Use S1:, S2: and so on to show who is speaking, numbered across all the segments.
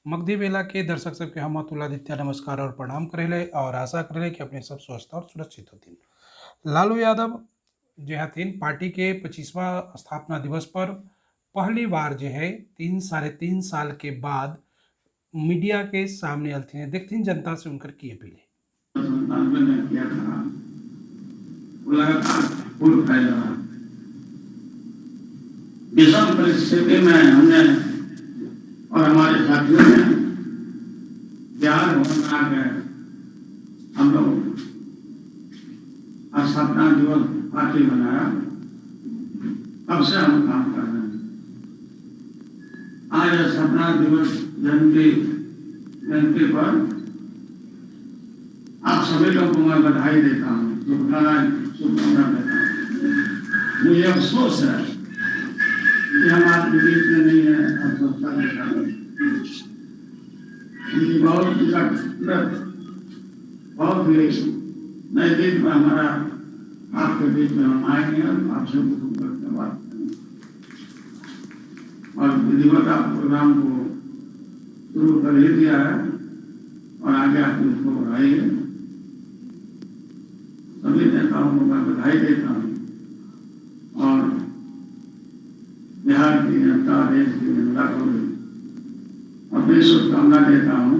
S1: मगधी बेला के दर्शक सबके हम अतुलादित्य नमस्कार और प्रणाम करेले और आशा करेले कि अपने सब स्वस्थ और सुरक्षित होथिन। लालू यादव जे हथिन पार्टी के 25वां स्थापना दिवस पर पहली बार जो है 3 साढ़े 3 साल के बाद मीडिया के सामने अलथिन, देखथिन जनता से उनकर की अपील है।
S2: किया था वो लगातार फूल फैल रहा। विषम परिस्थिति में हमने और हमारे साथियों ने ज्ञान बना के हम लोग स्थापना दिवस पार्टी बनाया। अब से हम काम कर रहे हैं। आज स्थापना दिवस जयंती पर आप सभी लोगों को मैं बधाई देता हूँ, शुभकामना देता हूँ। मुझे अफसोस है कि हम आपके बीच में नहीं है। अफसोस देता हूँ, बहुत ही नजदीक में हमारा आपके बीच में हम आएंगे और आपसे करके बात करेंगे और विधिवत आप प्रोग्राम को शुरू कर ही दिया है और आगे आप उसको बढ़ाइए। सभी नेताओं को मैं बधाई देता हूँ और बिहार की जनता, देश की जनता को अपनी शुभकामना देता हूँ।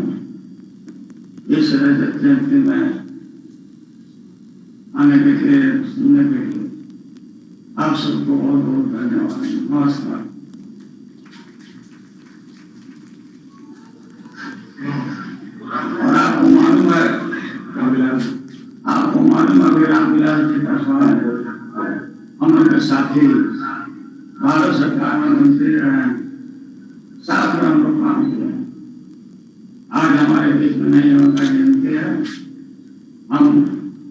S2: इस रजत जयंती में आने के लिए, सुनने के लिए आप सबको बहुत बहुत धन्यवाद। नमस्कार। और आपको मालूम है रामविलास जी का स्वागत हम लोग के साथी भारत सरकार में मंत्री रहे, साथ में हम लोग काम किए। आज हमारे बीच में नहीं होगा जयंती है, हम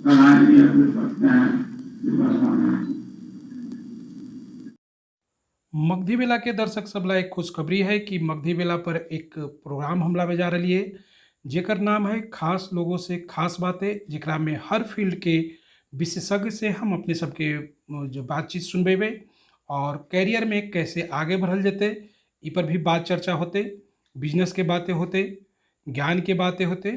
S2: प्रधान जी अपने पक्ष में हैं।
S1: मगधी बेला के दर्शक सबला एक खुशखबरी है कि मगधी बेला पर एक प्रोग्राम हमला में जा रही है जेकर नाम है खास लोगों से खास बातें, जेकरा में हर फील्ड के विशेषज्ञ से हम अपने सबके जो बातचीत सुनबेबे और कैरियर में कैसे आगे बढ़ल जते इ पर भी बात चर्चा होते, बिजनेस के बातें होते, ज्ञान के बातें होते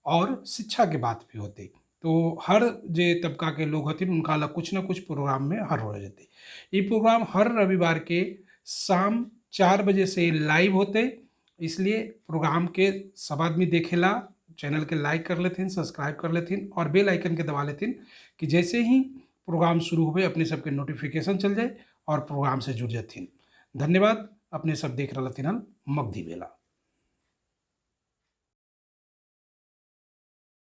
S1: और शिक्षा के बात भी होते। तो हर जे तबका के लोग हथिन उनका ला कुछ ना कुछ प्रोग्राम में हर हो जाते। ये प्रोग्राम हर रविवार के शाम 4 बजे से लाइव होते, इसलिए प्रोग्राम के सब आदमी देखेला चैनल के लाइक कर लेथिन, सब्सक्राइब कर लेथिन और बेल आइकन के दबा लेथिन कि जैसे ही प्रोग्राम शुरू हुए अपने सबके नोटिफिकेशन चल जाए और प्रोग्राम से जुड़ जाथिन। धन्यवाद। अपने सब देख रहा मगधी बेला।